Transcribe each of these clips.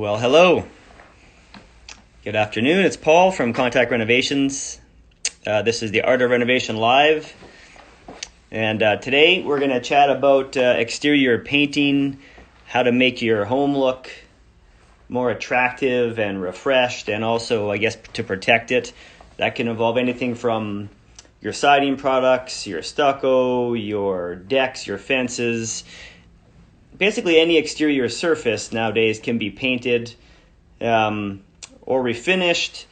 Well, hello. Good afternoon. It's Paul from Renovations. This is the Art of Renovation Live. And today we're going to chat about exterior painting, how to make your home look more attractive and refreshed, and also, I guess, to protect it. That can involve anything from your siding products, your stucco, your decks, your fences. Basically, any exterior surface nowadays can be painted or refinished.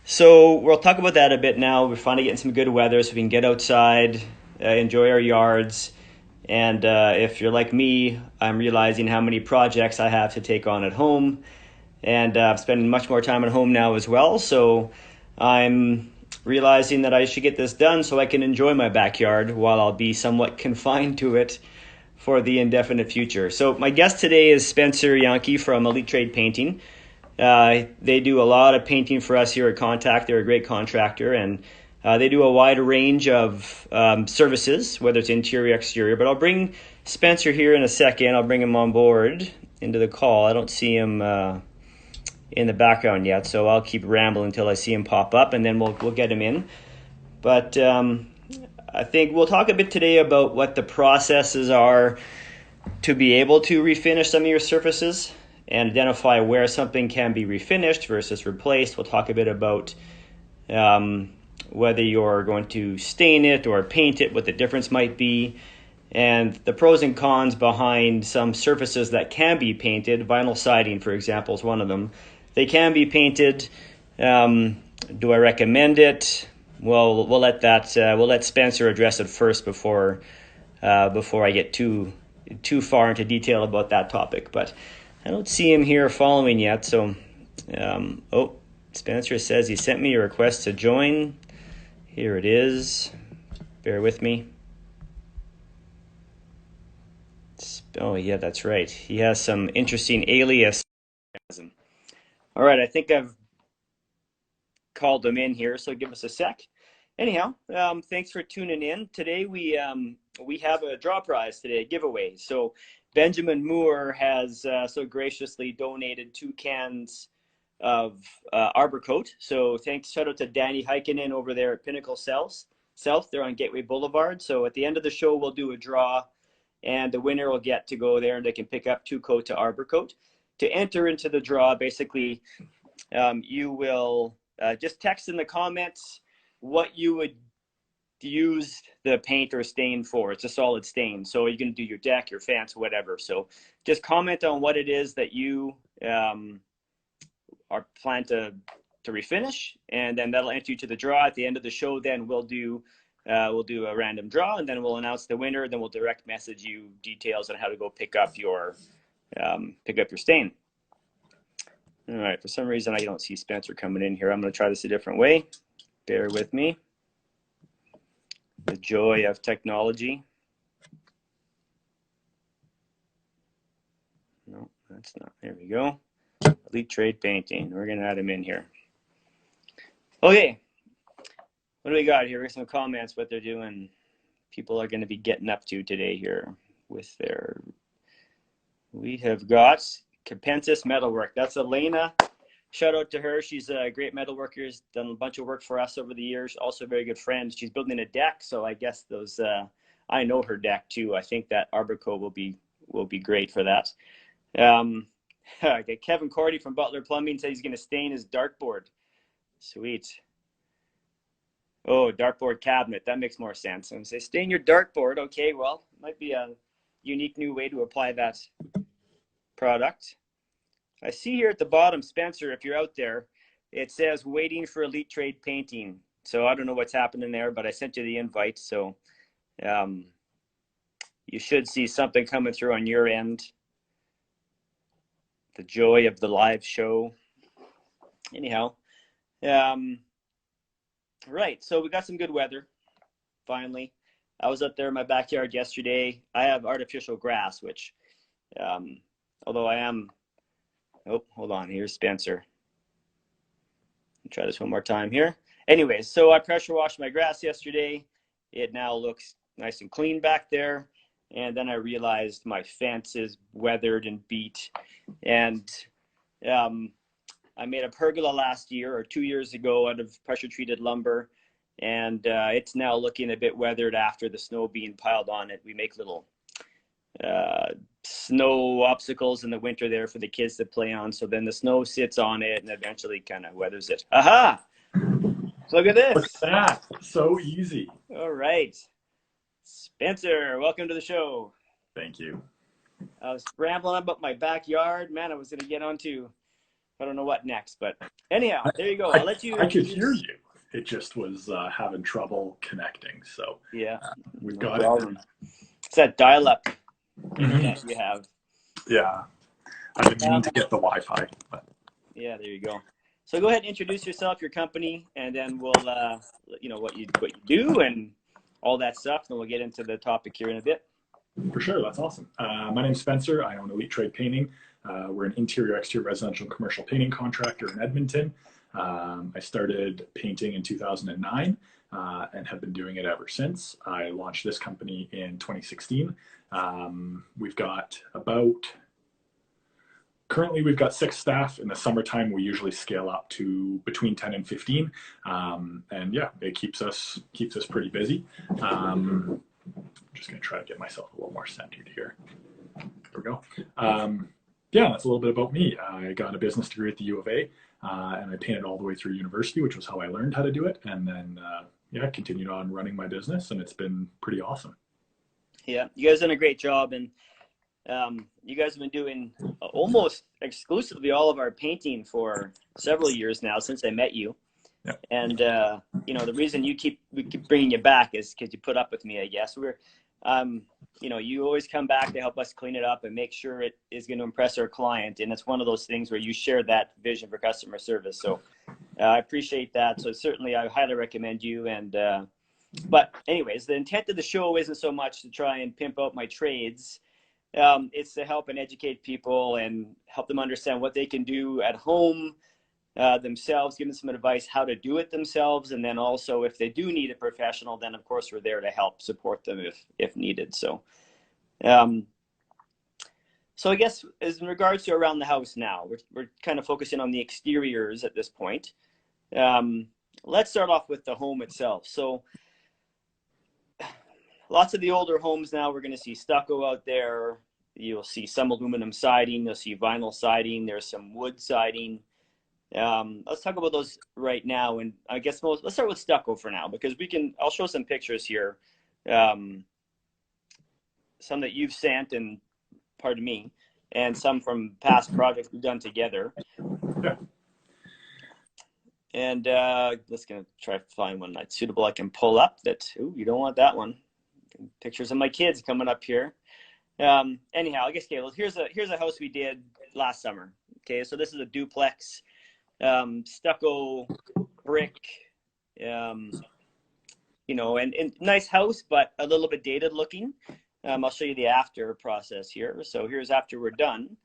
So we'll talk about that a bit now. We're finally getting some good weather so we can get outside, enjoy our yards. And if you're like me, I'm realizing how many projects I have to take on at home. And I'm spending much more time at home now as well. So I'm realizing that I should get this done so I can enjoy my backyard while I'll be somewhat confined to it for the indefinite future. So my guest today is Spencer Janke from Elite Trade Painting. They do a lot of painting for us here at Contact. They're a great contractor, and they do a wide range of services, whether it's interior, exterior. But I'll bring Spencer here in a second. I'll bring him on board into the call. I don't see him in the background yet, so I'll keep rambling until I see him pop up, and then we'll get him in. But I think we'll talk a bit today about what the processes are to be able to refinish some of your surfaces and identify where something can be refinished versus replaced. We'll talk a bit about whether you're going to stain it or paint it, what the difference might be, and the pros and cons behind some surfaces that can be painted. Vinyl siding, for example, is one of them. They can be painted. Do I recommend it? Well, we'll let Spencer address it first before I get too far into detail about that topic. But I don't see him here following yet. So, Spencer says he sent me a request to join. Here it is. Bear with me. Oh yeah, that's right. He has some interesting alias. All right, I think I've called him in here, so give us a sec. Anyhow, thanks for tuning in. Today we have a draw prize today, a giveaway. So Benjamin Moore has so graciously donated 2 cans of Arbor Coat. So shout out to Danny Heikkinen over there at Pinnacle South. They're on Gateway Boulevard. So at the end of the show, we'll do a draw, and the winner will get to go there, and they can pick up 2 coats of Arbor Coat. To enter into the draw, basically, you will just text in the comments what you would use the paint or stain for. It's a solid stain, so you can do your deck, your fence, whatever. So just comment on what it is that you are planned to refinish, and then that'll enter you to the draw. At the end of the show, then we'll do a random draw, and then we'll announce the winner. Then we'll direct message you details on how to go pick up your stain. All right, for some reason I don't see Spencer coming in here. I'm going to try this a different way. Bear with me. The joy of technology. No, that's not. There we go. Elite Trade Painting. We're going to add him in here. Okay. What do we got here? Some comments, what they're doing. People are going to be getting up to today here with their... We have got Capensis Metalwork. That's Elena. Shout out to her. She's a great metalworker. She's done a bunch of work for us over the years. Also a very good friend. She's building a deck, so I guess those I know her deck too. I think that Arbor Coat will be great for that. Kevin Cordy from Butler Plumbing says he's going to stain his dartboard. Sweet. Oh, dartboard cabinet. That makes more sense. And say stain your dartboard. Okay, well, might be a unique new way to apply that product. I see here at the bottom, Spencer, if you're out there, it says waiting for Elite Trade Painting. So I don't know what's happening there, but I sent you the invite. So you should see something coming through on your end. The joy of the live show. Anyhow, right. So we got some good weather, finally. I was up there in my backyard yesterday. I have artificial grass, which, although I am... Oh, hold on. Here's Spencer. I'll try this one more time here. Anyways, so I pressure washed my grass yesterday. It now looks nice and clean back there. And then I realized my fence is weathered and beat. And Um, I made a pergola last year or 2 years ago out of pressure treated lumber, and it's now looking a bit weathered after the snow being piled on it. We make little uh, snow obstacles in the winter there for the kids to play on. So then the snow sits on it and eventually kind of weathers it. Aha! Look at Look this. at that. So easy. All right. Spencer, welcome to the show. Thank you. I was rambling about my backyard. Man, I was going to get onto, I don't know what next, but anyhow, there you go. I'll let you I could hear introduce. you. It just was having trouble connecting. So Yeah, we've no got it. problem. It's that dial-up Mhm. internet you have. Yeah. I've been meaning to get the Wi-Fi. But Yeah, there you go. So go ahead and introduce yourself, your company, and then we'll let you know what you do and all that stuff. And we'll get into the topic here in a bit. for sure, that's awesome. My name's Spencer. I own Elite Trade Painting. We're an interior, exterior, residential, and commercial painting contractor in Edmonton. I started painting in 2009 and have been doing it ever since. I launched this company in 2016. We've got currently we've got 6 staff. In the summertime we usually scale up to between 10 and 15, and yeah, it keeps us pretty busy. I'm just going to try to get myself a little more centered here. There we go. Yeah, that's a little bit about me. I got a business degree at the U of A, and I painted all the way through university, which was how I learned how to do it. And then, yeah, continued on running my business, and it's been pretty awesome. Yeah, you guys done a great job, and you guys have been doing almost exclusively all of our painting for several years now since I met you. Yeah. And you know, the reason we keep bringing you back is because you put up with me, I guess. You know, you always come back to help us clean it up and make sure it is going to impress our client. And it's one of those things where you share that vision for customer service. So I appreciate that. So certainly, I highly recommend you. And but anyways, the intent of the show isn't so much to try and pimp out my trades. It's to help and educate people and help them understand what they can do at home themselves, give them some advice how to do it themselves, and then also if they do need a professional, then of course we're there to help support them if needed. So, so I guess as in regards to around the house now, we're kind of focusing on the exteriors at this point. Let's start off with the home itself. So, lots of the older homes now, we're going to see stucco out there. You'll see some aluminum siding. You'll see vinyl siding. There's some wood siding. Let's talk about those right now. And I guess let's start with stucco for now, because I'll show some pictures here. Some that you've sent, and pardon me, and some from past projects we've done together. Yeah. And let's gonna try to find one that's suitable I can pull up. Ooh, you don't want that one. Pictures of my kids coming up here. Anyhow, I guess, okay, well, here's a house we did last summer. Okay, so this is a duplex, stucco brick, you know, and nice house, but a little bit dated looking. I'll show you the after process here. So here's after we're done.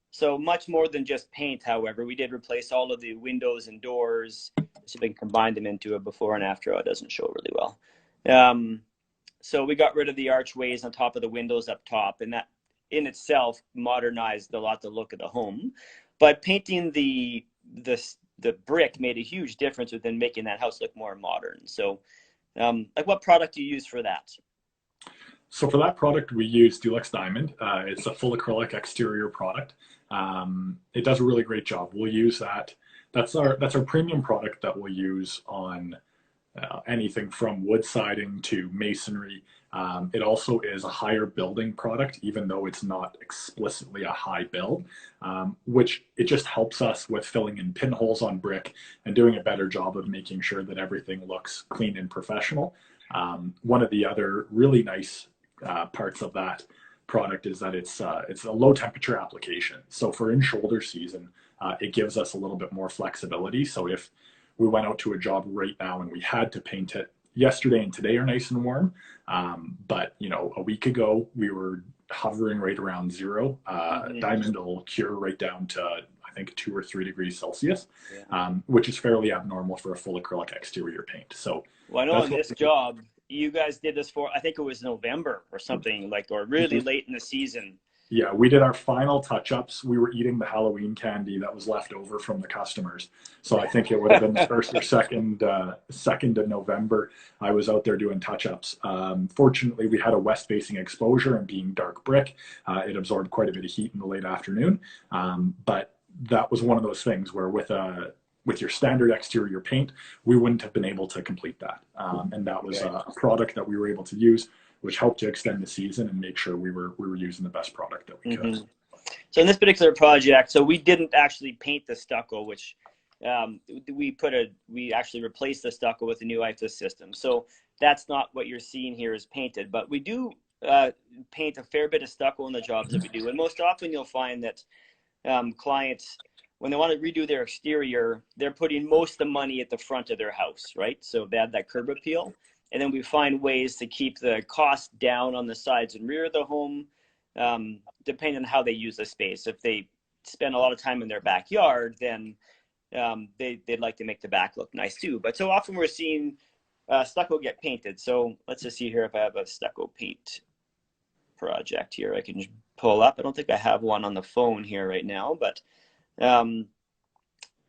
So much more than just paint, however. We did replace all of the windows and doors. So we can combine them into a before and after. Oh, it doesn't show really well. So we got rid of the archways on top of the windows up top, and that in itself modernized a lot the look of the home. But painting the brick made a huge difference within making that house look more modern. So like, what product do you use for that? So for that product, we use Dulux Diamond. It's a full acrylic exterior product. It does a really great job. We'll use that. That's our premium product that we'll use on anything from wood siding to masonry. It also is a higher building product, even though it's not explicitly a high build, which it just helps us with filling in pinholes on brick and doing a better job of making sure that everything looks clean and professional. One of the other really nice parts of that product is that it's a low temperature application. So for in shoulder season, it gives us a little bit more flexibility. So if we went out to a job right now and we had to paint it, yesterday and today are nice and warm, but you know, a week ago we were hovering right around zero. Diamond will cure right down to I think 2 or 3 degrees Celsius, which is fairly abnormal for a full acrylic exterior paint. So well, I know on this job you guys did this for, I think it was November or something, like, or really late in the season. Yeah, we did our final touch-ups. We were eating the Halloween candy that was left over from the customers. So I think it would have been the first or second of November. I was out there doing touch-ups. Fortunately, we had a west-facing exposure, and being dark brick, it absorbed quite a bit of heat in the late afternoon. But that was one of those things where with your standard exterior paint, we wouldn't have been able to complete that. And that was a product that we were able to use, which helped to extend the season and make sure we were using the best product that we could. So in this particular project, so we didn't actually paint the stucco, which we actually replaced the stucco with a new IFA system. So that's not what you're seeing here is painted, but we do paint a fair bit of stucco in the jobs that we do. And most often you'll find that clients, when they want to redo their exterior, they're putting most of the money at the front of their house, right? So they have that curb appeal. And then we find ways to keep the cost down on the sides and rear of the home, depending on how they use the space. If they spend a lot of time in their backyard, then they'd like to make the back look nice too. But so often we're seeing stucco get painted. So let's just see here if I have a stucco paint project here I can pull up. I don't think I have one on the phone here right now, but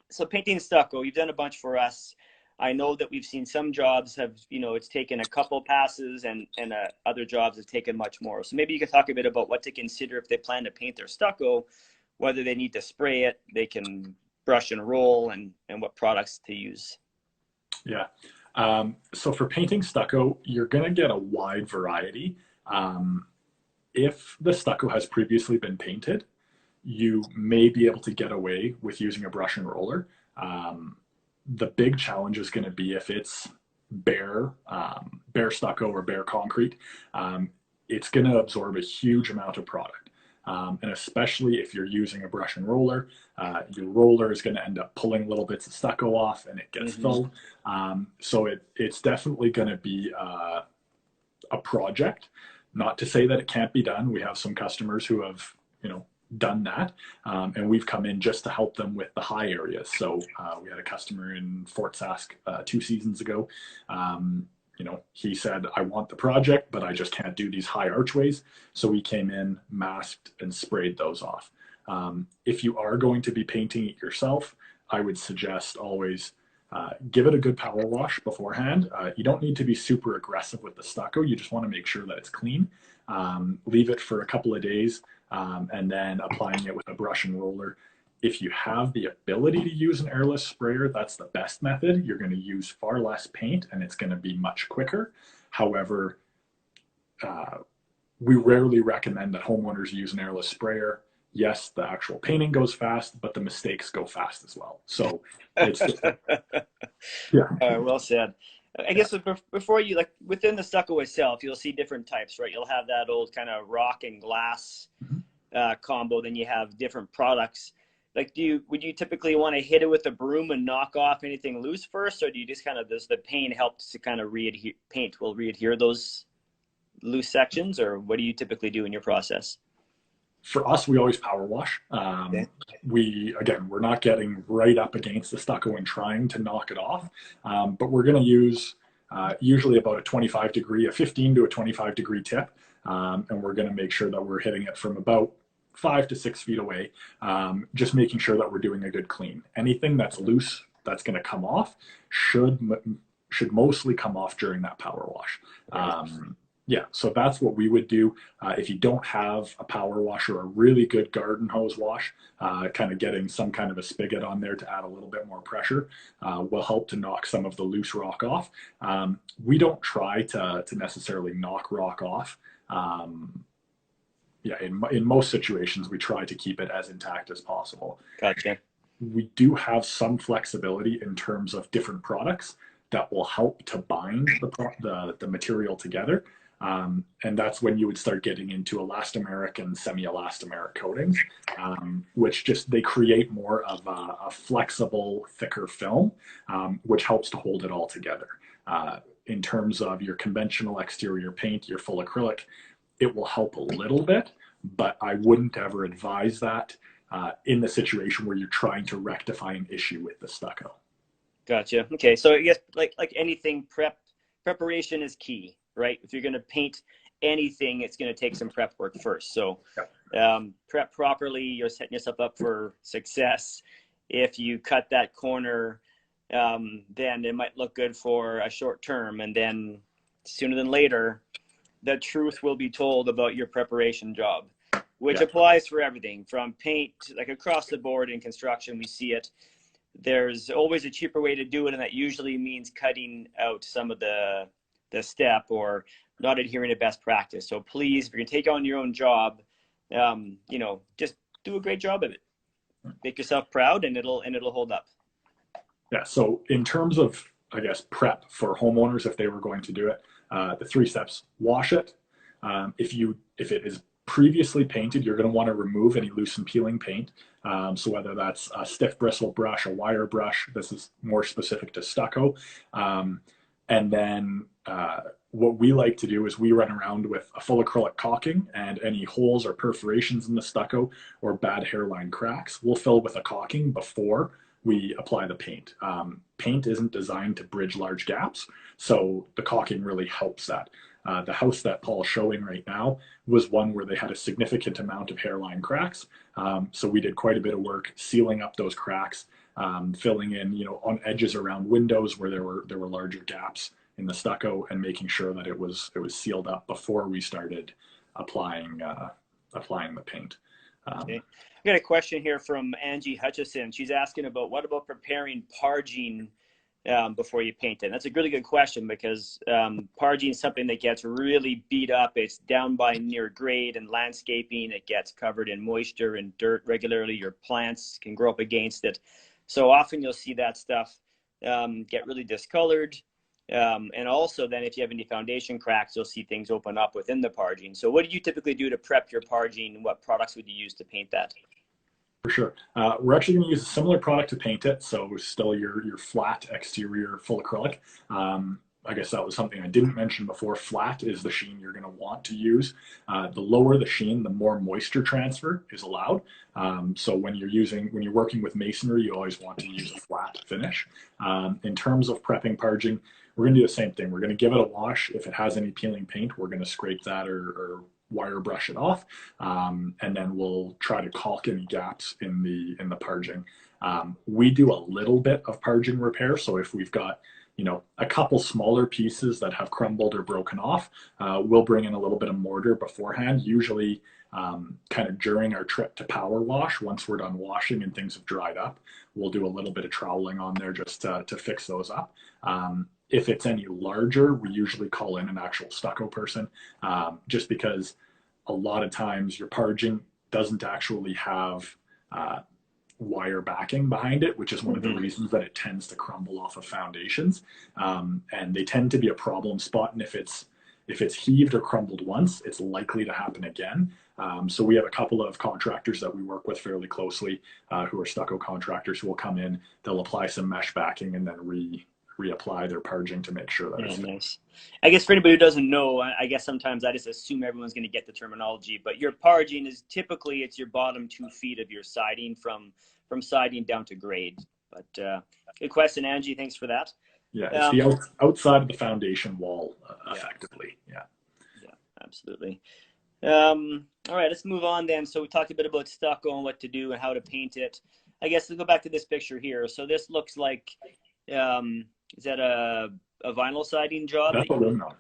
so painting stucco, you've done a bunch for us. I know that we've seen some jobs have, it's taken a couple passes and other jobs have taken much more. So maybe you could talk a bit about what to consider if they plan to paint their stucco, whether they need to spray it, they can brush and roll, and what products to use. Yeah. So for painting stucco, you're going to get a wide variety. If the stucco has previously been painted, you may be able to get away with using a brush and roller. The big challenge is going to be if it's bare stucco or bare concrete. It's going to absorb a huge amount of product. And especially if you're using a brush and roller, your roller is going to end up pulling little bits of stucco off and it gets filled. So it's definitely going to be a project. Not to say that it can't be done. We have some customers who have, done that, and we've come in just to help them with the high areas. So we had a customer in Fort Sask 2 seasons ago. He said, I want the project, but I just can't do these high archways. So we came in, masked, and sprayed those off. If you are going to be painting it yourself, I would suggest always give it a good power wash beforehand. You don't need to be super aggressive with the stucco. You just want to make sure that it's clean. Leave it for a couple of days, and then applying it with a brush and roller. If you have the ability to use an airless sprayer, that's the best method. You're going to use far less paint and it's going to be much quicker. However, we rarely recommend that homeowners use an airless sprayer. Yes, the actual painting goes fast, but the mistakes go fast as well. So it's just, yeah. Well said. I guess before you, like within the stucco itself, you'll see different types, right? You'll have that old kind of rock and glass combo. Then you have different products. Like, would you typically want to hit it with a broom and knock off anything loose first, or do you just kind of, does the paint help to kind of readhere those loose sections, or what do you typically do in your process? For us, we always power wash. We're not getting right up against the stucco and trying to knock it off, but we're going to use usually about a 15 to a 25 degree tip, and we're going to make sure that we're hitting it from about 5 to 6 feet away, just making sure that we're doing a good clean. Anything that's loose that's going to come off should mostly come off during that power wash. Yeah, so that's what we would do. If you don't have a power wash or a really good garden hose wash, kind of getting some kind of a spigot on there to add a little bit more pressure will help to knock some of the loose rock off. We don't try to necessarily knock rock off. Yeah, in most situations, we try to keep it as intact as possible. Gotcha. We do have some flexibility in terms of different products that will help to bind the material together. And that's when you would start getting into elastomeric and semi-elastomeric coatings, which they create more of a flexible, thicker film, which helps to hold it all together. In terms of your conventional exterior paint, your full acrylic, it will help a little bit, but I wouldn't ever advise that in the situation where you're trying to rectify an issue with the stucco. Gotcha. Okay, so I guess like anything, preparation is key, right? If you're going to paint anything, it's going to take some prep work first. So prep properly, you're setting yourself up for success. If you cut that corner, then it might look good for a short term, and then sooner than later, the truth will be told about your preparation job, which Yeah. applies for everything from paint, like across the board in construction, we see it. There's always a cheaper way to do it, and that usually means cutting out some of the step or not adhering to best practice. So please, if you're gonna take on your own job, just do a great job of it. Make yourself proud, and it'll hold up. Yeah. So in terms of, I guess, prep for homeowners, if they were going to do it, the 3 steps: wash it. If it is previously painted, you're going to want to remove any loose and peeling paint. So whether that's a stiff bristle brush, a wire brush, this is more specific to stucco. And then what we like to do is we run around with a full acrylic caulking, and any holes or perforations in the stucco or bad hairline cracks, we'll fill with a caulking before we apply the paint. Paint isn't designed to bridge large gaps, so the caulking really helps that. The house that Paul's showing right now was one where they had a significant amount of hairline cracks. So we did quite a bit of work sealing up those cracks, filling in, on edges around windows where there were larger gaps in the stucco, and making sure that it was sealed up before we started applying the paint. Okay. I got a question here from Angie Hutchison. She's asking about what about preparing parging before you paint it. And that's a really good question, because parging is something that gets really beat up. It's down by near grade and landscaping. It gets covered in moisture and dirt regularly. Your plants can grow up against it. So often you'll see that stuff get really discolored. And also then if you have any foundation cracks, you'll see things open up within the parging. So what do you typically do to prep your parging? What products would you use to paint that? For sure. We're actually going to use a similar product to paint it. So still your flat exterior full acrylic. I guess that was something I didn't mention before. Flat is the sheen you're going to want to use. The lower the sheen, the more moisture transfer is allowed. So when you're working with masonry, you always want to use a flat finish. In terms of prepping parging, we're going to do the same thing. We're going to give it a wash. If it has any peeling paint, we're going to scrape that or wire brush it off, and then we'll try to caulk any gaps in the parging. We do a little bit of parging repair, so if we've got a couple smaller pieces that have crumbled or broken off, we'll bring in a little bit of mortar beforehand, usually kind of during our trip to power wash. Once we're done washing and things have dried up, we'll do a little bit of troweling on there just to fix those up. If it's any larger, we usually call in an actual stucco person, just because a lot of times your parging doesn't actually have wire backing behind it, which is one of the reasons that it tends to crumble off of foundations. And they tend to be a problem spot. And if it's heaved or crumbled once, it's likely to happen again. So we have a couple of contractors that we work with fairly closely, who are stucco contractors, who will come in, they'll apply some mesh backing, and then reapply their parging to make sure that it's nice. I guess for anybody who doesn't know, I guess sometimes I just assume everyone's going to get the terminology, but your parging is typically, it's your bottom 2 feet of your siding from siding down to grade. But good question, Angie. Thanks for that. Yeah, it's the outside of the foundation wall, effectively. Yeah, absolutely. All right, let's move on then. So we talked a bit about stucco and what to do and how to paint it. I guess let's go back to this picture here. So this looks like, is that a vinyl siding job? That's aluminum.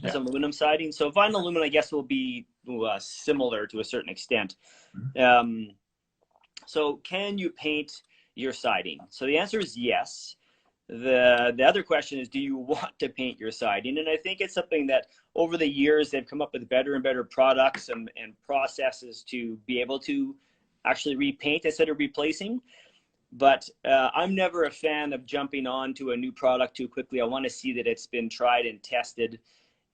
That's aluminum siding. So vinyl aluminum, I guess, will be similar to a certain extent. So can you paint your siding? So the answer is yes. The other question is, do you want to paint your siding? And I think it's something that over the years they've come up with better and better products and processes to be able to actually repaint instead of replacing. But I'm never a fan of jumping on to a new product too quickly. I want to see that it's been tried and tested.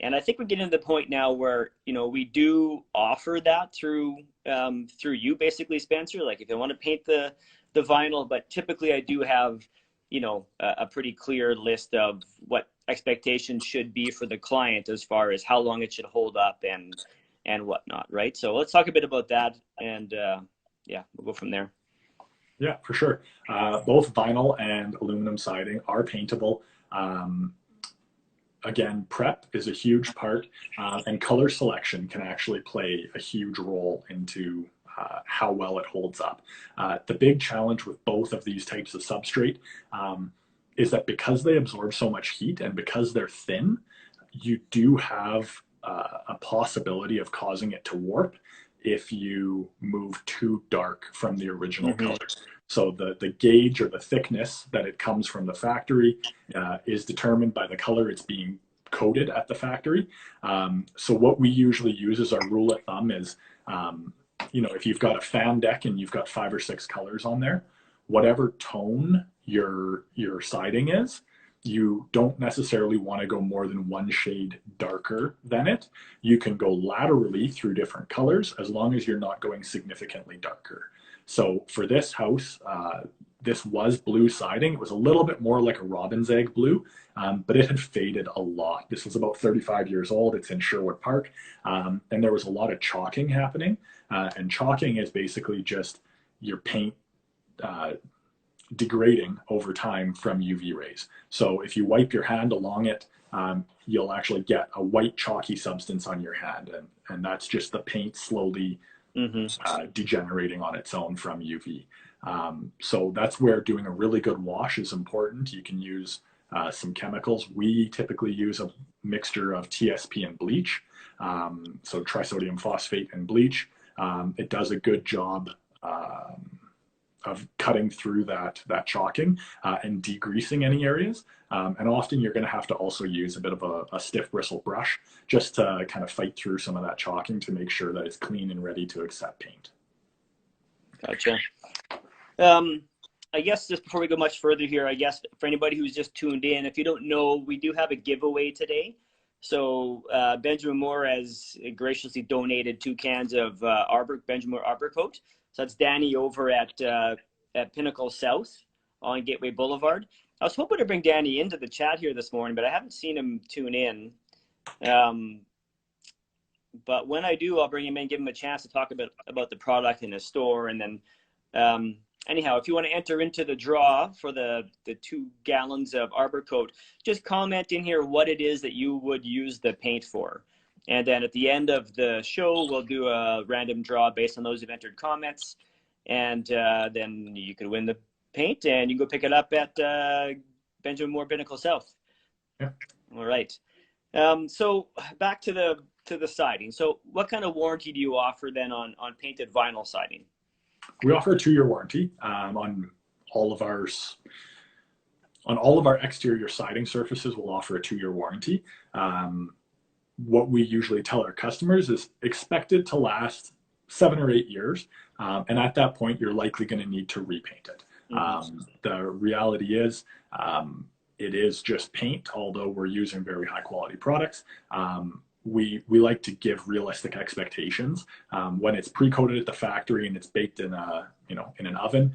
And I think we're getting to the point now where, we do offer that through you, basically, Spencer. Like if I want to paint the vinyl, but typically I do have, a pretty clear list of what expectations should be for the client as far as how long it should hold up and whatnot, right? So let's talk a bit about that, and we'll go from there. Yeah, for sure. Both vinyl and aluminum siding are paintable. again, prep is a huge part, and color selection can actually play a huge role into how well it holds up. The big challenge with both of these types of substrate is that because they absorb so much heat and because they're thin, you do have a possibility of causing it to warp if you move too dark from the original Mm-hmm. color. So the gauge or the thickness that it comes from the factory is determined by the color it's being coated at the factory. So what we usually use as our rule of thumb is, if you've got a fan deck and you've got 5 or 6 colors on there, whatever tone your siding is, you don't necessarily want to go more than one shade darker than it. You can go laterally through different colors as long as you're not going significantly darker. So for this house, this was blue siding. It was a little bit more like a robin's egg blue, but it had faded a lot. This was about 35 years old. It's in Sherwood Park, and there was a lot of chalking happening. And chalking is basically just your paint degrading over time from UV rays. So if you wipe your hand along it, you'll actually get a white chalky substance on your hand, and that's just the paint slowly degenerating on its own from UV. So that's where doing a really good wash is important. You can use some chemicals. We typically use a mixture of TSP and bleach, so trisodium phosphate and bleach. It does a good job of cutting through that chalking and degreasing any areas. And often you're going to have to also use a bit of a stiff bristle brush just to kind of fight through some of that chalking to make sure that it's clean and ready to accept paint. Gotcha. I guess just before we go much further here, I guess for anybody who's just tuned in, if you don't know, we do have a giveaway today. So Benjamin Moore has graciously donated 2 cans of Benjamin Moore Arbor Coat. So that's Danny over at Pinnacle South on Gateway Boulevard. I was hoping to bring Danny into the chat here this morning, but I haven't seen him tune in. But when I do, I'll bring him in, give him a chance to talk about the product in his store. And then anyhow, if you want to enter into the draw for the 2 gallons of Arbor Coat, just comment in here what it is that you would use the paint for. And then at the end of the show, we'll do a random draw based on those who've entered comments. And then you can win the paint and you can go pick it up at Benjamin Moore Pinnacle South. Yeah. All right. So back to the siding. So what kind of warranty do you offer then on painted vinyl siding? We offer a 2-year warranty on all of our exterior siding surfaces. We'll offer a 2-year warranty. What we usually tell our customers is expect it to last 7 or 8 years. And at that point, you're likely going to need to repaint it. The reality is it is just paint, although we're using very high quality products. We like to give realistic expectations. When it's pre-coated at the factory and it's baked in in an oven,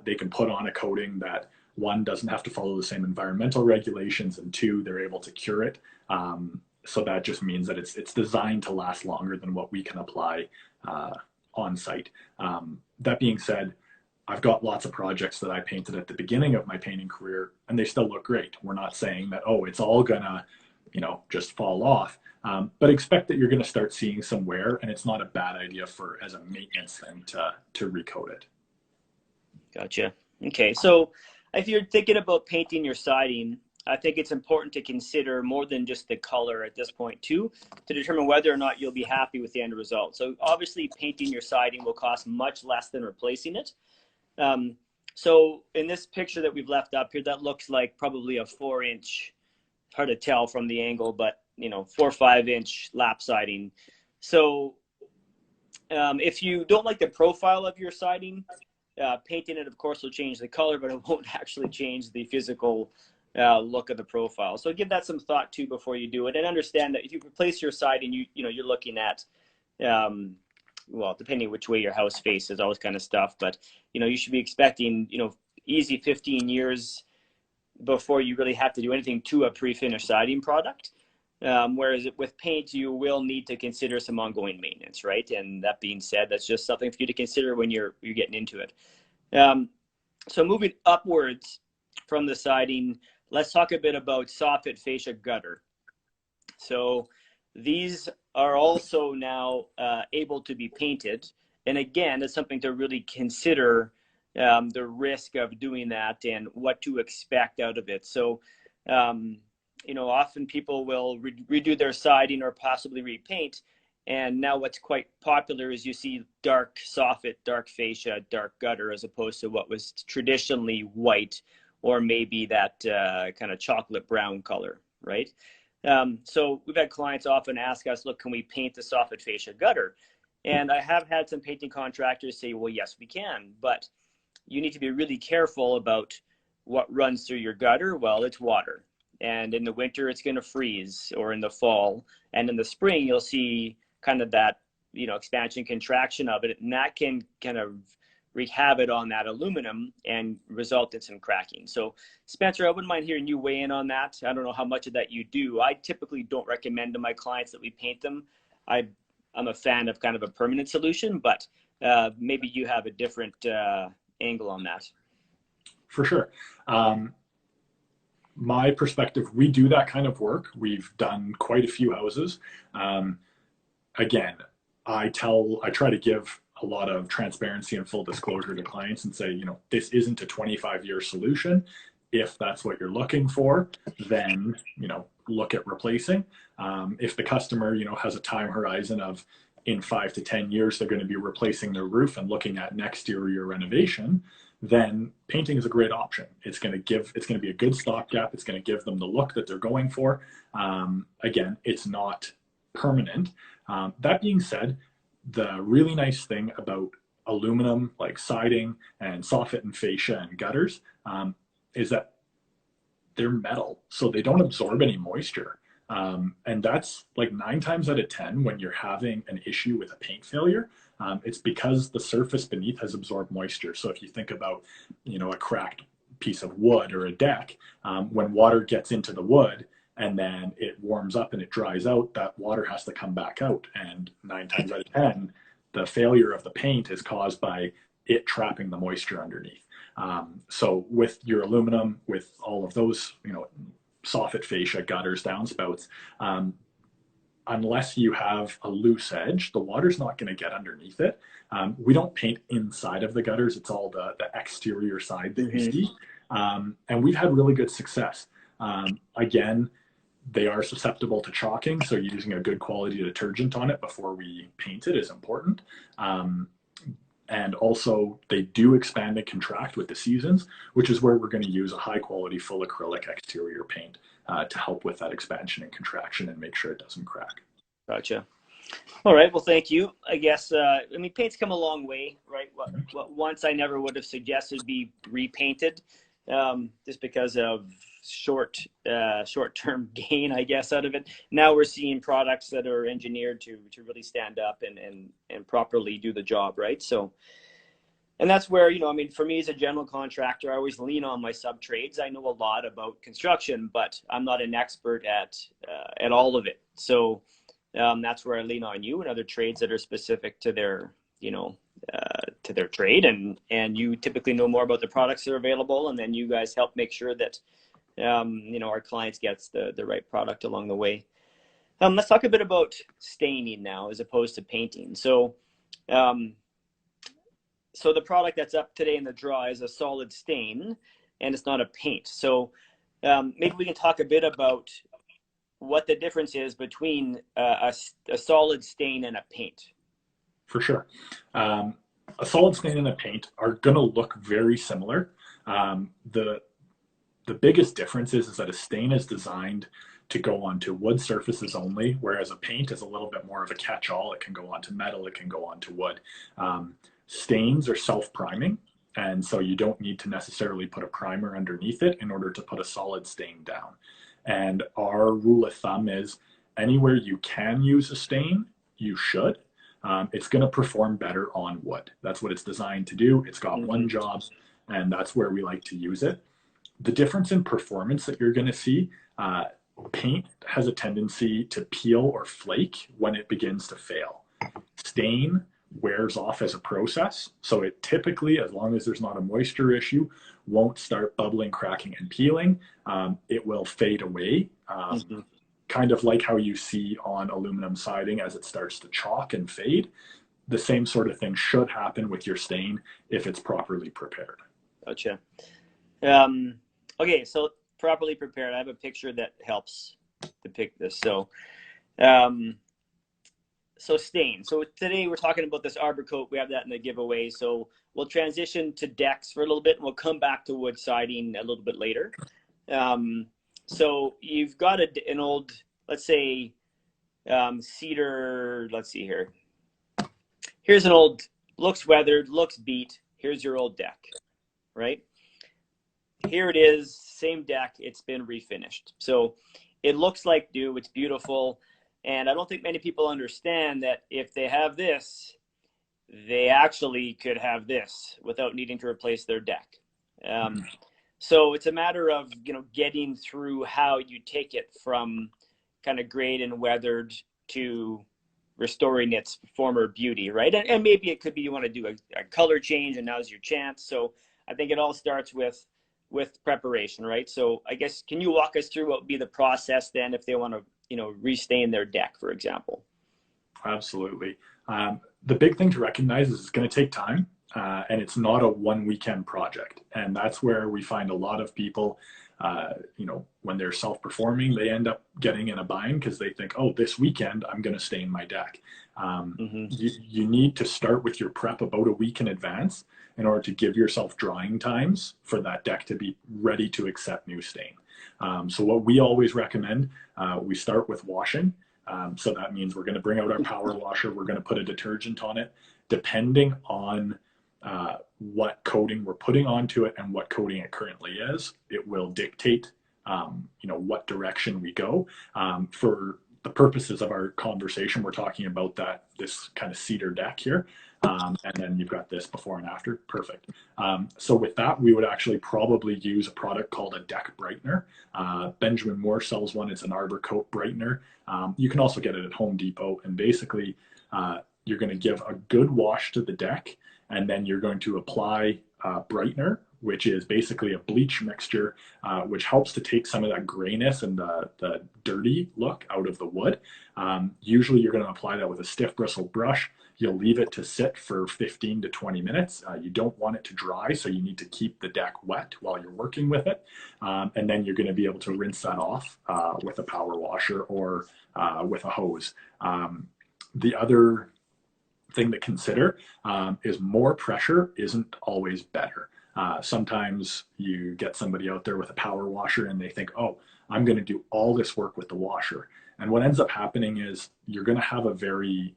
they can put on a coating that, 1, doesn't have to follow the same environmental regulations, and 2, they're able to cure it. So that just means that it's designed to last longer than what we can apply on site. That being said, I've got lots of projects that I painted at the beginning of my painting career, and they still look great. We're not saying that, oh, it's all gonna, just fall off. But expect that you're going to start seeing some wear, and it's not a bad idea as a maintenance thing to recoat it. Gotcha. Okay, so if you're thinking about painting your siding, I think it's important to consider more than just the color at this point too, to determine whether or not you'll be happy with the end result. So obviously painting your siding will cost much less than replacing it. So in this picture that we've left up here, that looks like probably a 4-inch, hard to tell from the angle, but 4 or 5-inch lap siding. So if you don't like the profile of your siding, painting it, of course, will change the color, but it won't actually change the physical look of the profile. So give that some thought too before you do it, and understand that if you replace your siding, you're looking at, well, depending which way your house faces, all this kind of stuff. But you should be expecting easy 15 years before you really have to do anything to a pre-finished siding product. Whereas with paint, you will need to consider some ongoing maintenance, right? And that being said, that's just something for you to consider when you're getting into it. So moving upwards from the siding, let's talk a bit about soffit, fascia, gutter. So these are also now able to be painted. And again, it's something to really consider, the risk of doing that and what to expect out of it. So, often people will redo their siding or possibly repaint. And now what's quite popular is you see dark soffit, dark fascia, dark gutter, as opposed to what was traditionally white or maybe that kind of chocolate brown color, right? So we've had clients often ask us, look, can we paint the soffit fascia gutter? And I have had some painting contractors say, well, yes, we can, but you need to be really careful about what runs through your gutter. Well, it's water. And in the winter, it's going to freeze, or in the fall. And in the spring, you'll see kind of that, expansion, contraction of it. And that can kind of wreak havoc on that aluminum and result in some cracking. So Spencer, I wouldn't mind hearing you weigh in on that. I don't know how much of that you do. I typically don't recommend to my clients that we paint them. I'm a fan of kind of a permanent solution, but maybe you have a different angle on that. For sure. My perspective, we do that kind of work. We've done quite a few houses. Again, I try to give a lot of transparency and full disclosure to clients and say, this isn't a 25-year solution. If that's what you're looking for, then, look at replacing. If the customer, has a time horizon of in 5 to 10 years, they're going to be replacing their roof and looking at an exterior renovation, then painting is a great option. It's going to be a good stopgap. It's going to give them the look that they're going for. Again, it's not permanent. That being said, the really nice thing about aluminum, like siding and soffit and fascia and gutters, is that they're metal, so they don't absorb any moisture. And that's like 9 times out of 10 when you're having an issue with a paint failure, it's because the surface beneath has absorbed moisture. So if you think about, a cracked piece of wood or a deck, when water gets into the wood and then it warms up and it dries out, that water has to come back out. And 9 times out of 10, the failure of the paint is caused by it trapping the moisture underneath. So with your aluminum, with all of those, soffit fascia, gutters, downspouts, unless you have a loose edge, the water's not going to get underneath it. We don't paint inside of the gutters. It's all the exterior side that you see. And we've had really good success. Again, they are susceptible to chalking, so using a good quality detergent on it before we paint it is important. And also, they do expand and contract with the seasons, which is where we're going to use a high quality full acrylic exterior paint to help with that expansion and contraction and make sure it doesn't crack. Gotcha. All right. Well, thank you. I guess, paint's come a long way, right? What once I never would have suggested be repainted, just because of short-term gain, I guess, out of it. Now we're seeing products that are engineered to really stand up and properly do the job, right? So, and that's where, for me as a general contractor, I always lean on my sub-trades. I know a lot about construction, but I'm not an expert at all of it. So that's where I lean on you and other trades that are specific to their, to their trade, and you typically know more about the products that are available, and then you guys help make sure that our clients gets the right product along the way. Let's talk a bit about staining now as opposed to painting. So the product that's up today in the draw is a solid stain, and it's not a paint. So maybe we can talk a bit about what the difference is between a solid stain and a paint. For sure. A solid stain and a paint are going to look very similar. The biggest difference is that a stain is designed to go onto wood surfaces only, whereas a paint is a little bit more of a catch-all. It can go onto metal, it can go onto wood. Stains are self-priming, and so you don't need to necessarily put a primer underneath it in order to put a solid stain down. And our rule of thumb is anywhere you can use a stain, you should. It's going to perform better on wood. That's what it's designed to do. It's got one job, and that's where we like to use it. The difference in performance that you're going to see, paint has a tendency to peel or flake when it begins to fail. Stain wears off as a process, so it typically, as long as there's not a moisture issue, won't start bubbling, cracking, and peeling. It will fade away kind of like how you see on aluminum siding as it starts to chalk and fade. The same sort of thing should happen with your stain if it's properly prepared. Gotcha. Okay, so properly prepared. I have a picture that helps depict this. So, so stain. So today we're talking about this arbor coat. We have that in the giveaway. So we'll transition to decks for a little bit, and we'll come back to wood siding a little bit later. So you've got an old, let's say, cedar. Let's see here. Here's an old, looks weathered, looks beat. Here's your old deck, right? Here it is, same deck. It's been refinished. So it looks like new. It's beautiful. And I don't think many people understand that if they have this, they actually could have this without needing to replace their deck. So it's a matter of, getting through how you take it from kind of grayed and weathered to restoring its former beauty, right? And maybe it could be you want to do a color change, and now's your chance. So I think it all starts with preparation, right? So I guess, can you walk us through what would be the process then if they want to, restain their deck, for example? Absolutely. The big thing to recognize is it's going to take time, and it's not a one weekend project. And that's where we find a lot of people, when they're self-performing, they end up getting in a bind because they think, oh, this weekend I'm going to stain my deck. You need to start with your prep about a week in advance in order to give yourself drying times for that deck to be ready to accept new stain. So what we always recommend, we start with washing. So that means we're going to bring out our power washer. We're going to put a detergent on it. Depending on what coating we're putting onto it and what coating it currently is, it will dictate, what direction we go. For the purposes of our conversation, we're talking about this kind of cedar deck here. And then you've got this before and after. Perfect. So with that, we would actually probably use a product called a deck brightener. Benjamin Moore sells one. It's an arbor coat brightener. You can also get it at Home Depot. And basically, you're going to give a good wash to the deck, and then you're going to apply brightener, which is basically a bleach mixture, which helps to take some of that grayness and the dirty look out of the wood. Usually you're going to apply that with a stiff bristle brush. You'll leave it to sit for 15 to 20 minutes. You don't want it to dry, so you need to keep the deck wet while you're working with it. And then you're going to be able to rinse that off with a power washer or with a hose. The other thing to consider is more pressure isn't always better. Sometimes you get somebody out there with a power washer and they think, oh, I'm going to do all this work with the washer. And what ends up happening is you're going to have a very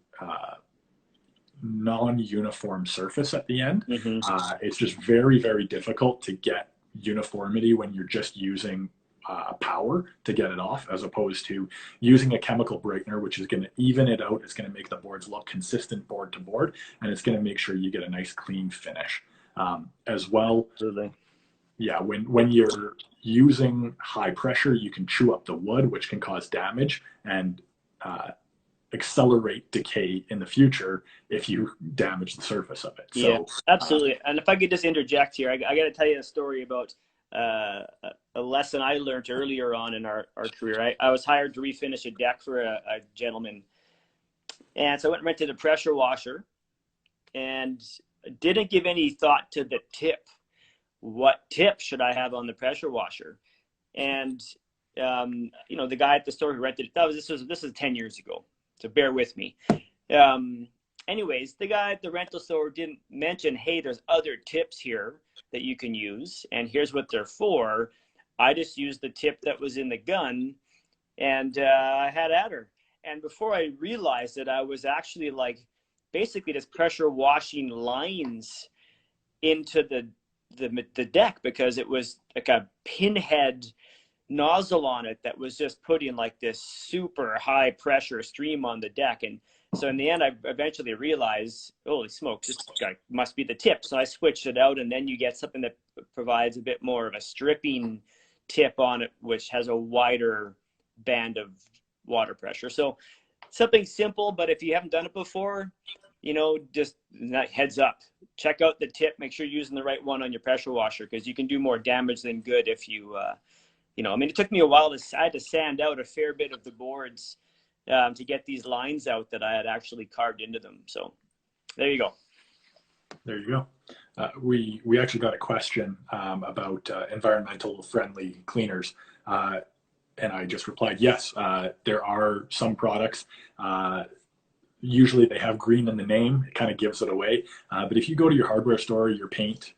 non-uniform surface at the end. It's just very, very difficult to get uniformity when you're just using power to get it off, as opposed to using a chemical brightener, which is going to even it out. It's going to make the boards look consistent board to board, and it's going to make sure you get a nice clean finish. As well, Absolutely. Yeah, when you're using high pressure, you can chew up the wood, which can cause damage and accelerate decay in the future if you damage the surface of it. Yeah, so, absolutely. And if I could just interject here, I got to tell you a story about a lesson I learned earlier on in our career. I was hired to refinish a deck for a gentleman. And so I went and rented a pressure washer and didn't give any thought to the tip. What tip should I have on the pressure washer? And, the guy at the store who rented it, this is 10 years ago. So bear with me. Anyways, the guy at the rental store didn't mention, hey, there's other tips here that you can use, and here's what they're for. I just used the tip that was in the gun, and I had at her. And before I realized it, I was actually basically just pressure washing lines into the deck, because it was like a pinhead nozzle on it that was just putting this super high pressure stream on the deck. And so in the end, I eventually realized, holy smokes, this guy must be the tip. So I switched it out, and then you get something that provides a bit more of a stripping tip on it, which has a wider band of water pressure. So something simple, but if you haven't done it before, just heads up, check out the tip, make sure you're using the right one on your pressure washer, because you can do more damage than good if you I mean, it took me a while I had to sand out a fair bit of the boards to get these lines out that I had actually carved into them. So there you go. There you go. We actually got a question about environmental friendly cleaners. And I just replied, yes, there are some products. Usually they have green in the name. It kind of gives it away. But if you go to your hardware store, your paint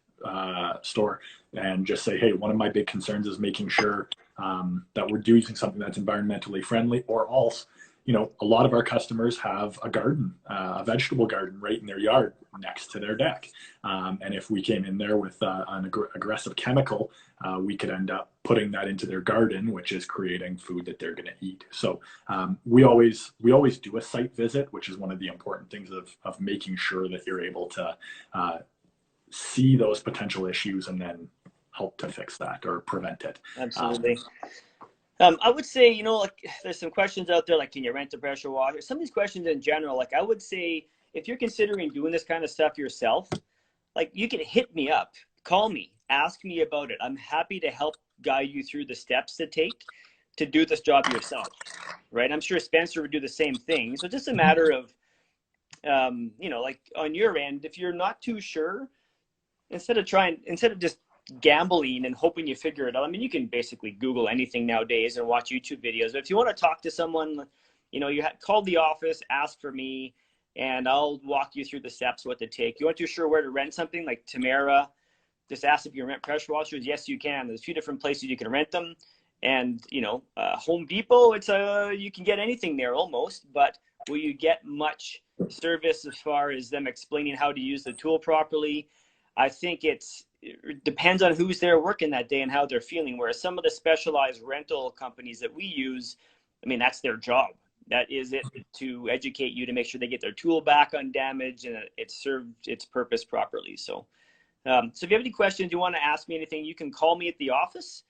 store, and just say, hey, one of my big concerns is making sure that we're doing something that's environmentally friendly, or else, a lot of our customers have a garden, a vegetable garden right in their yard next to their deck. And if we came in there with an aggressive chemical, we could end up putting that into their garden, which is creating food that they're going to eat. So we always do a site visit, which is one of the important things of making sure that you're able to see those potential issues and then help to fix that or prevent it. Absolutely. I would say, like there's some questions out there, like, can you rent a pressure washer? Some of these questions in general, like I would say, if you're considering doing this kind of stuff yourself, like you can hit me up, call me, ask me about it. I'm happy to help guide you through the steps to take to do this job yourself, right? I'm sure Spencer would do the same thing. So it's just a matter of, like on your end, if you're not too sure, instead of just gambling and hoping you figure it out. I mean, you can basically Google anything nowadays and watch YouTube videos. But if you want to talk to someone, call the office, ask for me, and I'll walk you through the steps, what to take. You aren't too sure where to rent something, like Tamara, just ask if you can rent pressure washers. Yes, you can. There's a few different places you can rent them. And, Home Depot, you can get anything there almost, but will you get much service as far as them explaining how to use the tool properly? I think it depends on who's there working that day and how they're feeling. Whereas some of the specialized rental companies that we use, I mean, that's their job. That is it, to educate you to make sure they get their tool back undamaged and it served its purpose properly. So if you have any questions, you want to ask me anything, you can call me at the office,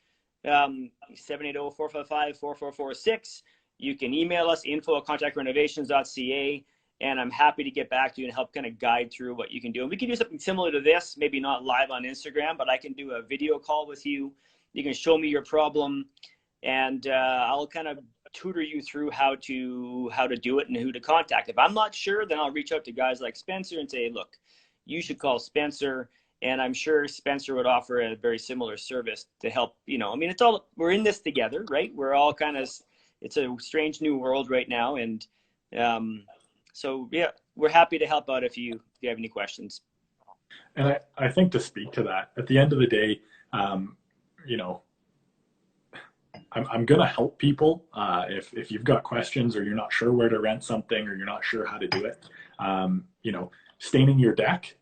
780-455-4446. You can email us, info@contactrenovations.ca. And I'm happy to get back to you and help kind of guide through what you can do. And we can do something similar to this, maybe not live on Instagram, but I can do a video call with you. You can show me your problem, and I'll kind of tutor you through how to do it and who to contact. If I'm not sure, then I'll reach out to guys like Spencer and say, look, you should call Spencer. And I'm sure Spencer would offer a very similar service to help, I mean, we're in this together, right? We're all it's a strange new world right now. And, so yeah, we're happy to help out if you have any questions. And I think to speak to that, at the end of the day, I'm going to help people if you've got questions or you're not sure where to rent something or you're not sure how to do it. Staining your deck,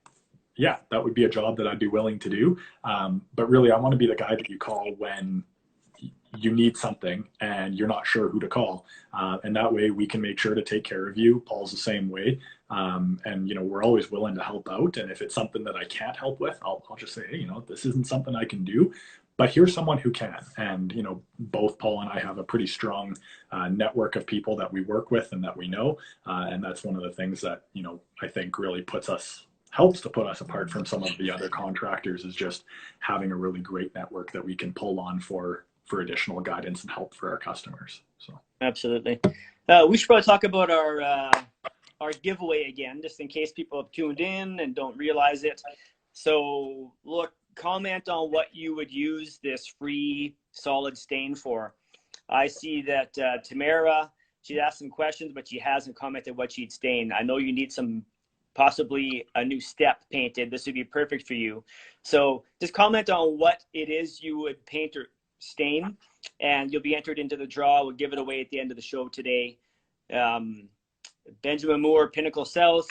yeah, that would be a job that I'd be willing to do. But really, I want to be the guy that you call when you need something and you're not sure who to call. And that way we can make sure to take care of you. Paul's the same way. And, we're always willing to help out. And if it's something that I can't help with, I'll just say, hey, this isn't something I can do, but here's someone who can. And, both Paul and I have a pretty strong network of people that we work with and that we know. And that's one of the things that, I think really helps to put us apart from some of the other contractors, is just having a really great network that we can pull on for additional guidance and help for our customers. So absolutely. We should probably talk about our giveaway again, just in case people have tuned in and don't realize it. So look, comment on what you would use this free solid stain for. I see that Tamara, she asked some questions, but she hasn't commented what she'd stain. I know you need possibly a new step painted. This would be perfect for you. So just comment on what it is you would paint or stain, and you'll be entered into the draw. We'll give it away at the end of the show today. Benjamin Moore, Pinnacle South.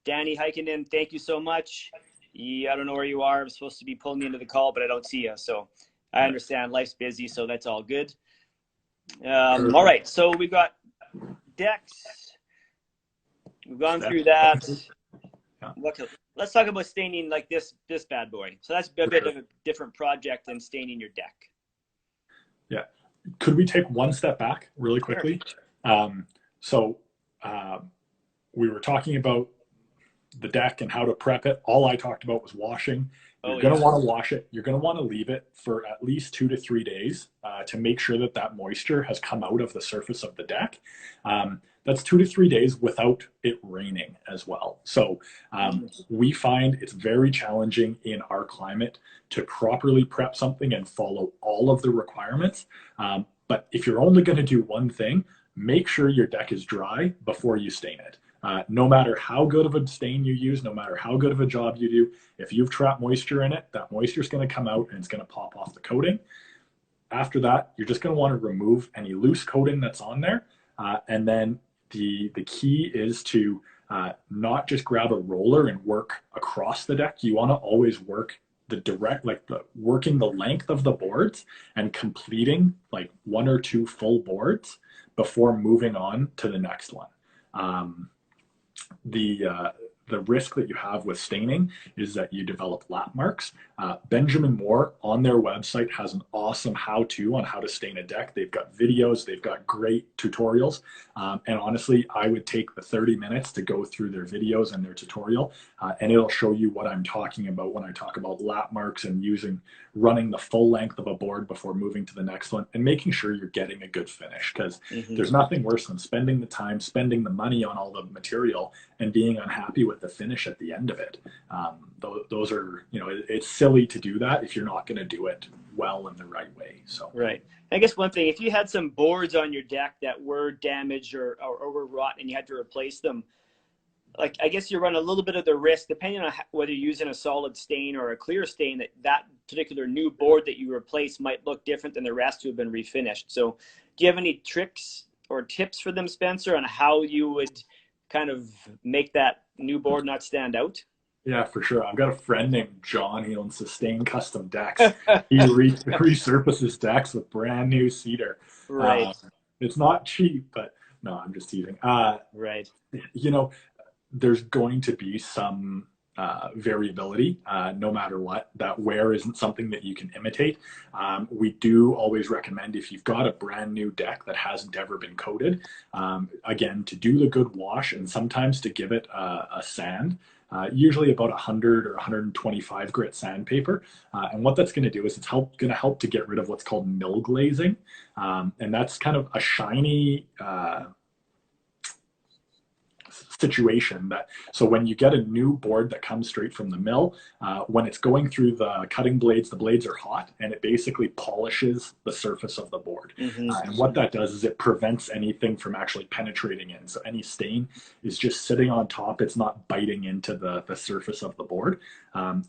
Danny Heikkinen, thank you so much. I don't know where you are. I'm supposed to be pulling you into the call, but I don't see you. So I understand life's busy, so that's all good. All right, so we've got decks. We've gone through that. Let's talk about staining like this bad boy. So that's a bit of a different project than staining your deck. Yeah. Could we take one step back really quickly? Sure. We were talking about the deck and how to prep it. All I talked about was washing. You're Oh going yeah. to want to wash it. You're going to want to leave it for at least 2 to 3 days to make sure that that moisture has come out of the surface of the deck. That's 2 to 3 days without it raining as well. So we find it's very challenging in our climate to properly prep something and follow all of the requirements. But if you're only going to do one thing, make sure your deck is dry before you stain it. No matter how good of a stain you use, no matter how good of a job you do, if you've trapped moisture in it, that moisture is going to come out and it's going to pop off the coating. After that, you're just going to want to remove any loose coating that's on there. And then the key is to not just grab a roller and work across the deck. You want to always work the direct, like working the length of the boards and completing like 1 or 2 full boards before moving on to the next one. The risk that you have with staining is that you develop lap marks. Benjamin Moore on their website has an awesome how-to on how to stain a deck. They've got videos, they've got great tutorials. And honestly, I would take the 30 minutes to go through their videos and their tutorial, and it'll show you what I'm talking about when I talk about lap marks and running the full length of a board before moving to the next one and making sure you're getting a good finish, because there's nothing worse than spending the time, spending the money on all the material and being unhappy with the finish at the end of it. Those are, it's silly to do that if you're not going to do it well in the right way. So right. I guess one thing, if you had some boards on your deck that were damaged or were rotten and you had to replace them, like, I guess you run a little bit of the risk, depending on whether you're using a solid stain or a clear stain, that particular new board that you replace might look different than the rest who have been refinished. So do you have any tricks or tips for them, Spencer, on how you would kind of make that new board not stand out? yeah, for sure. I've got a friend named John. He owns Sustain Custom Decks. He resurfaces decks with brand new cedar. Right. It's not cheap, but no, I'm just teasing. Right. There's going to be some variability no matter what. That wear isn't something that you can imitate. We do always recommend, if you've got a brand new deck that hasn't ever been coated, again, to do the good wash and sometimes to give it a sand. Usually about 100 or 125 grit sandpaper. And what that's going to do is it's going to help to get rid of what's called mill glazing. And that's kind of a shiny situation so when you get a new board that comes straight from the mill, when it's going through the cutting blades, the blades are hot and it basically polishes the surface of the board. And what that does is it prevents anything from actually penetrating in. So any stain is just sitting on top. It's not biting into the surface of the board.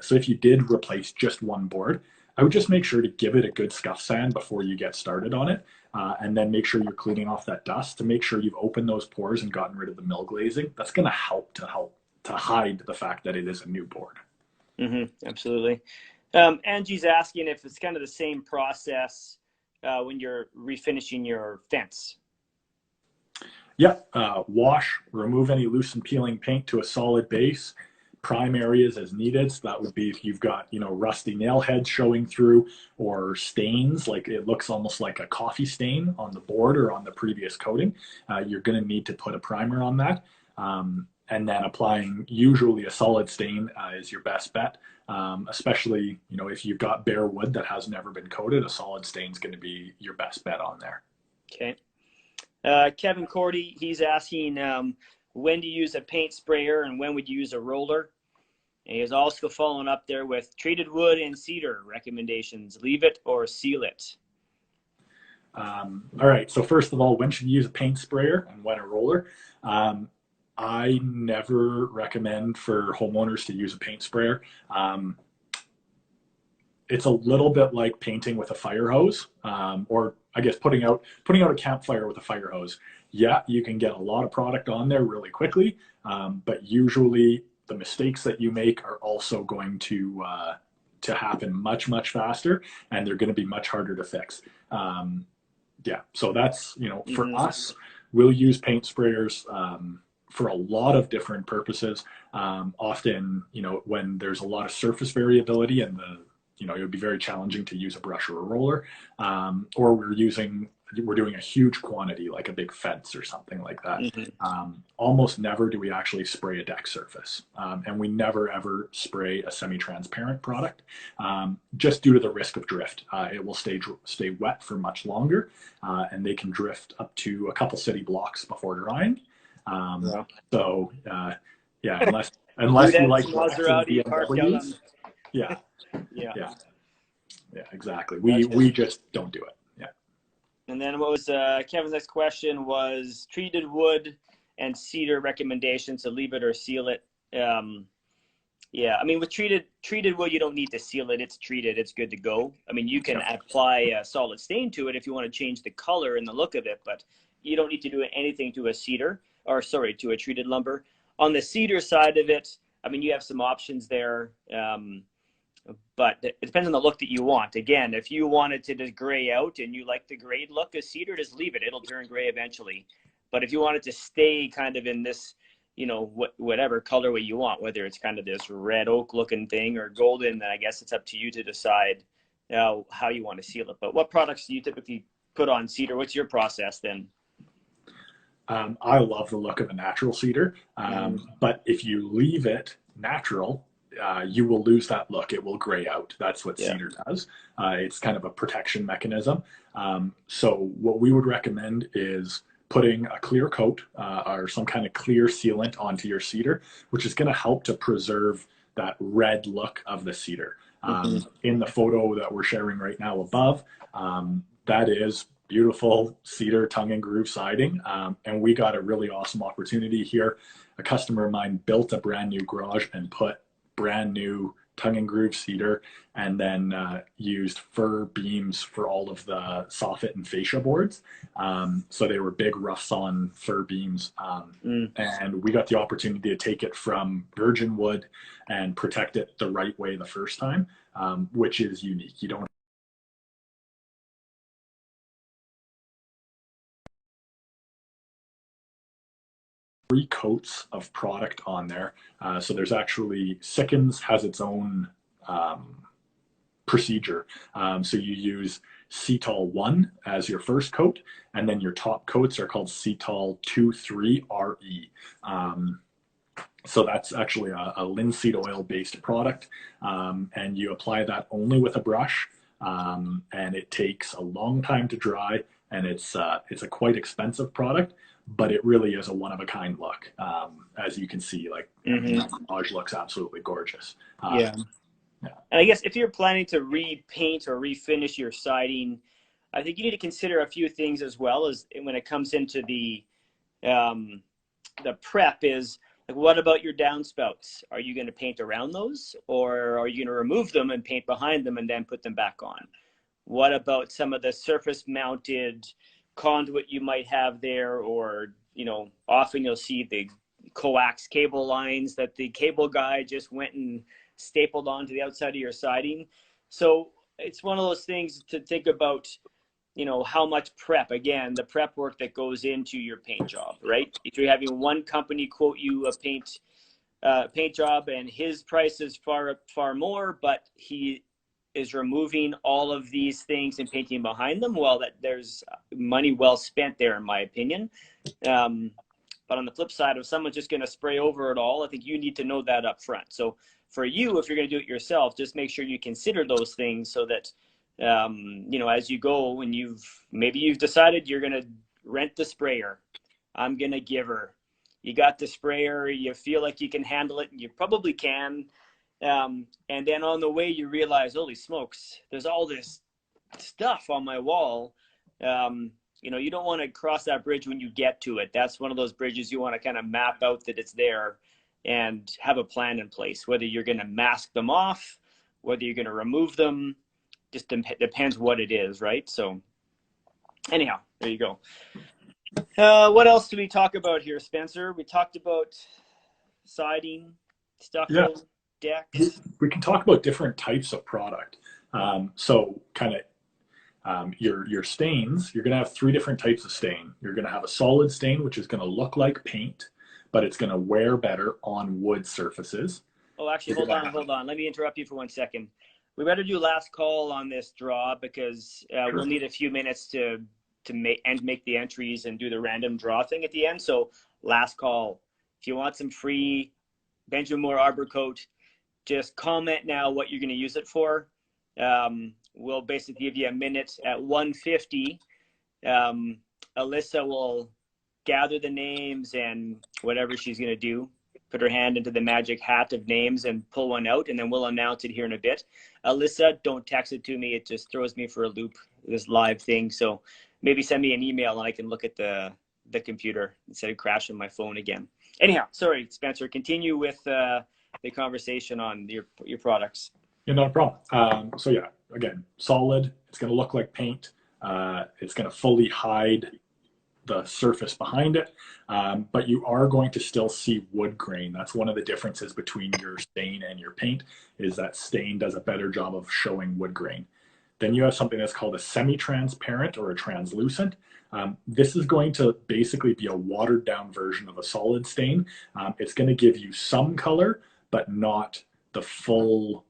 So if you did replace just one board, I would just make sure to give it a good scuff sand before you get started on it. And then make sure you're cleaning off that dust to make sure you've opened those pores and gotten rid of the mill glazing. That's going to help to hide the fact that it is a new board. Absolutely. Angie's asking if it's kind of the same process when you're refinishing your fence. Yeah, wash, remove any loose and peeling paint to a solid base. Prime areas as needed. So that would be if you've got, rusty nail heads showing through or stains, like it looks almost like a coffee stain on the board or on the previous coating. You're going to need to put a primer on that. And then applying usually a solid stain is your best bet. Especially, if you've got bare wood that has never been coated, a solid stain is going to be your best bet on there. Okay. Kevin Cordy, he's asking, when do you use a paint sprayer and when would you use a roller? And he's also following up there with treated wood and cedar recommendations. Leave it or seal it. All right. So first of all, when should you use a paint sprayer and when a roller? I never recommend for homeowners to use a paint sprayer. It's a little bit like painting with a fire hose, or I guess putting out a campfire with a fire hose. Yeah, you can get a lot of product on there really quickly, but usually the mistakes that you make are also going to happen much, much faster, and they're going to be much harder to fix. Yeah, so that's, for us, we'll use paint sprayers for a lot of different purposes. Often, when there's a lot of surface variability and it would be very challenging to use a brush or a roller, or we're using we're doing a huge quantity, like a big fence or something like that, Hmm. almost never do we actually spray a deck surface. And we never ever spray a semi-transparent product, just due to the risk of drift. It will stay wet for much longer, and they can drift up to a couple city blocks before drying. Um, Yeah. so yeah, Do unless you that like waxing Maserati parked out on. BMWs, yeah, Yeah. yeah, yeah, exactly. That's good. We just don't do it. Yeah. And then what was Kevin's next question was treated wood and cedar recommendations to leave it or seal it. Um, yeah, I mean with treated wood, you don't need to seal it. It's treated. It's good to go. I mean you can Yep. apply a solid stain to it if you want to change the color and the look of it, but you don't need to do anything to a cedar or sorry to a treated lumber. On the cedar side of it, I mean you have some options there. But it depends on the look that you want. Again, if you want it to just gray out and you like the grayed look of cedar, just leave it. It'll turn gray eventually. But if you want it to stay kind of in this, whatever colorway you want, whether it's kind of this red oak looking thing or golden, then I guess it's up to you to decide how you want to seal it. But what products do you typically put on cedar? What's your process then? I love the look of a natural cedar, Mm-hmm. but if you leave it natural, you will lose that look. It will gray out. That's what Yeah. cedar does. It's kind of a protection mechanism. So what we would recommend is putting a clear coat or some kind of clear sealant onto your cedar, which is going to help to preserve that red look of the cedar. Mm-hmm. In the photo that we're sharing right now above, that is beautiful cedar tongue and groove siding. And we got a really awesome opportunity here. A customer of mine built a brand new garage and put brand new tongue and groove cedar, and then used fir beams for all of the soffit and fascia boards. So they were big rough sawn fir beams. Mm. And we got the opportunity to take it from virgin wood and protect it the right way the first time, which is unique. You don't three coats of product on there. So there's actually Sickens has its own procedure. So you use CTOL 1 as your first coat, and then your top coats are called CTOL 2, 3, RE. So that's actually a linseed oil based product, and you apply that only with a brush, and it takes a long time to dry, and it's a quite expensive product, but it really is a one of a kind look. As you can see, like I mean, Mm-hmm. that garage looks absolutely gorgeous. Yeah. Yeah. And I guess if you're planning to repaint or refinish your siding, I think you need to consider a few things as well as when it comes into um, the prep is like, what about your downspouts? Are you going to paint around those or are you going to remove them and paint behind them and then put them back on? What about some of the surface mounted conduit you might have there? Or, often you'll see the coax cable lines that the cable guy just went and stapled onto the outside of your siding. So it's one of those things to think about, how much prep, again, the prep work that goes into your paint job, right? If you're having one company quote you a paint job and his price is far more, but he is removing all of these things and painting behind them, well, that there's money well spent there, in my opinion. Um, but on the flip side, if someone's just going to spray over it all, I think you need to know that up front. So for you, if you're going to do it yourself, just make sure you consider those things so that, as you go and you've decided you're going to rent the sprayer. I'm going to give her. You got the sprayer, you feel like you can handle it, and you probably can. And then on the way, you realize, holy smokes, there's all this stuff on my wall. You don't want to cross that bridge when you get to it. That's one of those bridges you want to kind of map out that it's there and have a plan in place, whether you're going to mask them off, whether you're going to remove them, just depends what it is, right? So anyhow, there you go. What else do we talk about here, Spencer? We talked about siding, Yeah. stucco, decks. We can talk about different types of product. So kind of your stains, you're going to have three different types of stain. You're going to have a solid stain, which is going to look like paint, but it's going to wear better on wood surfaces. Oh, actually, You're gonna hold have, on. Let me interrupt you for 1 second. We better do last call on this draw because we'll sure. need a few minutes to make the entries and do the random draw thing at the end. So last call, if you want some free Benjamin Moore Arbor Coat, just comment now what you're going to use it for. We'll basically give you a minute at 1:50. Alyssa will gather the names and whatever she's going to do, put her hand into the magic hat of names and pull one out, and then we'll announce it here in a bit. Alyssa, don't text it to me. It just throws me for a loop, this live thing. So maybe send me an email and I can look at the computer instead of crashing my phone again. Anyhow, sorry, Spencer, continue with the conversation on your products. Yeah, not a problem. So yeah, again, solid. It's going to look like paint. It's going to fully hide the surface behind it, but you are going to still see wood grain. That's one of the differences between your stain and your paint, is that stain does a better job of showing wood grain. Then you have something that's called a semi-transparent or a translucent. This is going to basically be a watered down version of a solid stain. It's going to give you some color, but not the full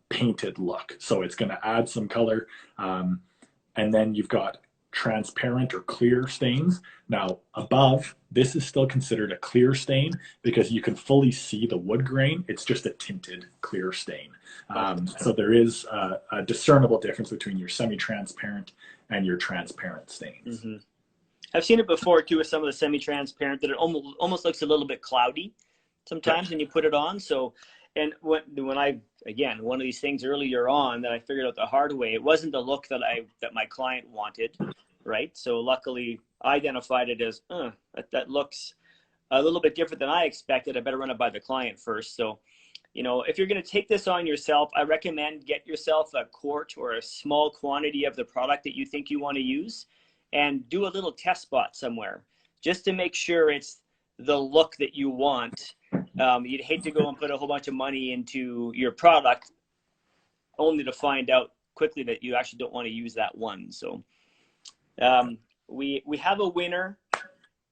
painted look. So it's going to add some color. And then you've got transparent or clear stains. Now above, this is still considered a clear stain because you can fully see the wood grain. It's just a tinted clear stain. So there is a discernible difference between your semi-transparent and your transparent stains. Mm-hmm. I've seen it before too with some of the semi-transparent, that it almost looks a little bit cloudy sometimes when you put it on. So, and when I, again, one of these things earlier on that I figured out the hard way, it wasn't the look that my client wanted, right? So luckily I identified it as, that looks a little bit different than I expected. I better run it by the client first. So, you know, if you're going to take this on yourself, I recommend get yourself a quart or a small quantity of the product that you think you want to use, and do a little test spot somewhere just to make sure it's the look that you want. You'd hate to go and put a whole bunch of money into your product only to find out quickly that you actually don't want to use that one. So we have a winner.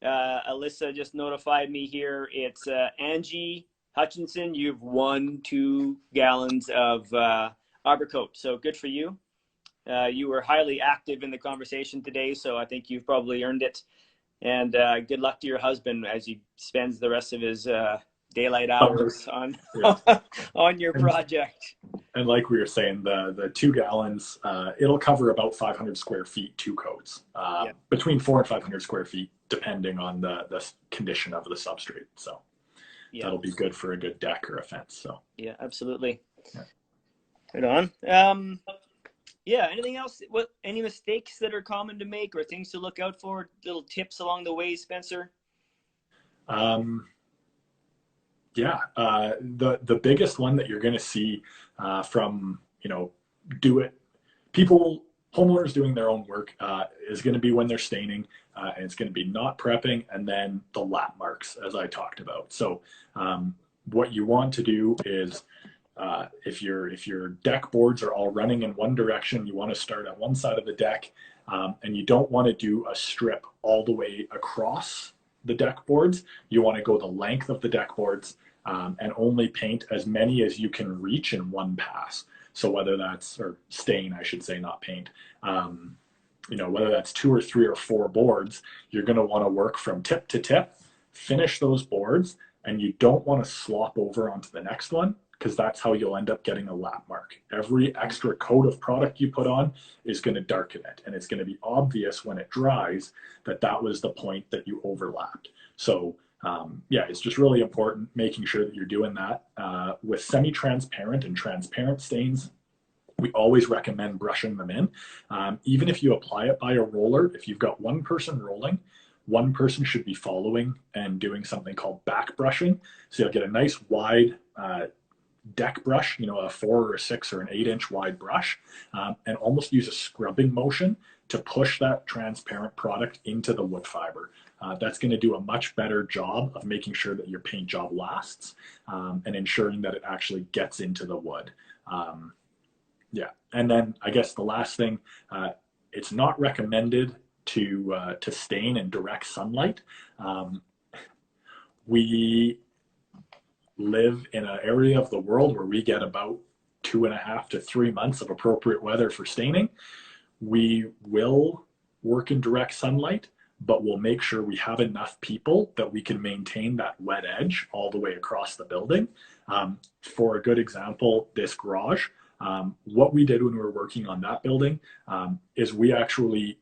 Alyssa just notified me here. It's Angie Hutchinson. You've won 2 gallons of Arbor Coat. So good for you. You were highly active in the conversation today, so I think you've probably earned it. And good luck to your husband as he spends the rest of his daylight hours on on your project. And like we were saying, the 2 gallons, it'll cover about 500 square feet, 2 coats, between 400 and 500 square feet, depending on the condition of the substrate. So that'll be good for a good deck or a fence. So yeah, absolutely. Yeah. Right on. Yeah, anything else? Any mistakes that are common to make or things to look out for? Little tips along the way, Spencer? The biggest one that you're going to see from, homeowners doing their own work is going to be when they're staining, and it's going to be not prepping, and then the lap marks, as I talked about. So what you want to do is, if your deck boards are all running in one direction, you want to start at one side of the deck, and you don't want to do a strip all the way across the deck boards. You want to go the length of the deck boards, and only paint as many as you can reach in one pass. So whether that's, or stain, I should say, not paint, whether that's 2 or 3 or 4 boards, you're going to want to work from tip to tip, finish those boards, and you don't want to slop over onto the next one, because that's how you'll end up getting a lap mark. Every extra coat of product you put on is going to darken it, and it's going to be obvious when it dries that was the point that you overlapped. So it's just really important making sure that you're doing that. With semi-transparent and transparent stains, we always recommend brushing them in. Even if you apply it by a roller, if you've got one person rolling, one person should be following and doing something called back brushing. So you'll get a nice wide deck brush, a 4 or a 6 or an 8-inch wide brush, and almost use a scrubbing motion to push that transparent product into the wood fiber. That's going to do a much better job of making sure that your paint job lasts, and ensuring that it actually gets into the wood. And then I guess the last thing, it's not recommended to stain in direct sunlight. We live in an area of the world where we get about 2.5 to 3 months of appropriate weather for staining. We will work in direct sunlight, but we'll make sure we have enough people that we can maintain that wet edge all the way across the building. For a good example, this garage, what we did when we were working on that building is we actually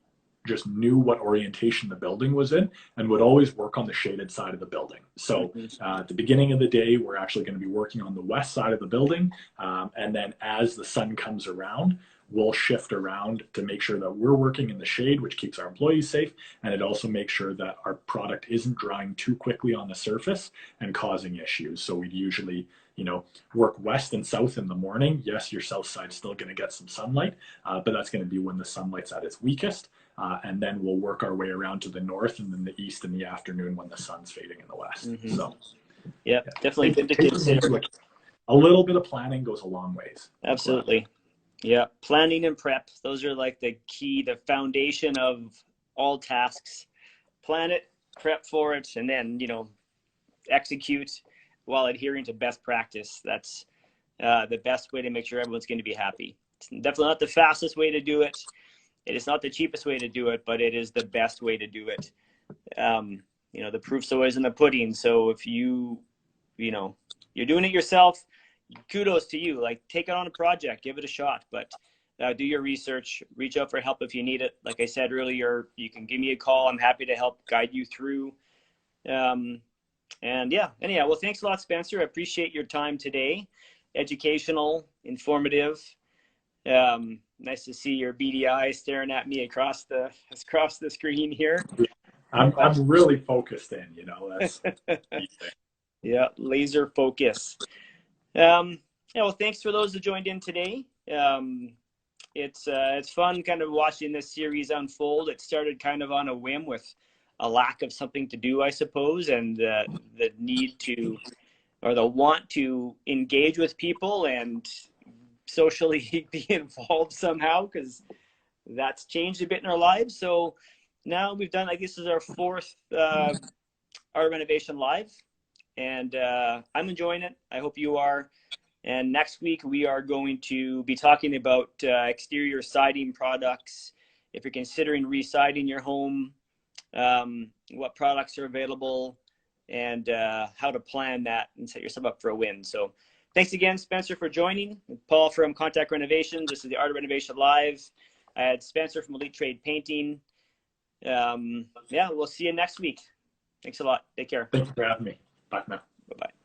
just knew what orientation the building was in and would always work on the shaded side of the building. So at the beginning of the day, we're actually going to be working on the west side of the building. And then as the sun comes around, we'll shift around to make sure that we're working in the shade, which keeps our employees safe. And it also makes sure that our product isn't drying too quickly on the surface and causing issues. So we'd usually, work west and south in the morning. Yes, your south side's still going to get some sunlight, but that's going to be when the sunlight's at its weakest. And then we'll work our way around to the north and then the east in the afternoon when the sun's fading in the west. So, yeah, definitely good to consider. A little bit of planning goes a long ways. Absolutely. Yeah, planning and prep. Those are like the key, the foundation of all tasks. Plan it, prep for it, and then, execute while adhering to best practice. That's the best way to make sure everyone's going to be happy. It's definitely not the fastest way to do it. It is not the cheapest way to do it, but it is the best way to do it. The proof's always in the pudding. So if you're doing it yourself, kudos to you. Like, take it on a project, give it a shot, but do your research, reach out for help if you need it. Like I said earlier, you can give me a call. I'm happy to help guide you through. Anyhow, well, thanks a lot, Spencer. I appreciate your time today. Educational, informative. Nice to see your beady eyes staring at me across the screen here. I'm really focused in, that's yeah, laser focus. Well, thanks for those who joined in today. It's fun kind of watching this series unfold. It started kind of on a whim with a lack of something to do, I suppose, and the need to, or the want to engage with people and socially be involved somehow, because that's changed a bit in our lives. So now we've done, like, this is our fourth Art of Renovation Live, and I'm enjoying it. I hope you are. And next week we are going to be talking about exterior siding products. If you're considering re-siding your home, what products are available, and how to plan that and set yourself up for a win. So thanks again, Spencer, for joining. Paul from Contact Renovations. This is the Art of Renovation Live. I had Spencer from Elite Trade Painting. We'll see you next week. Thanks a lot. Take care. Thanks for having me. Bye now. Bye-bye.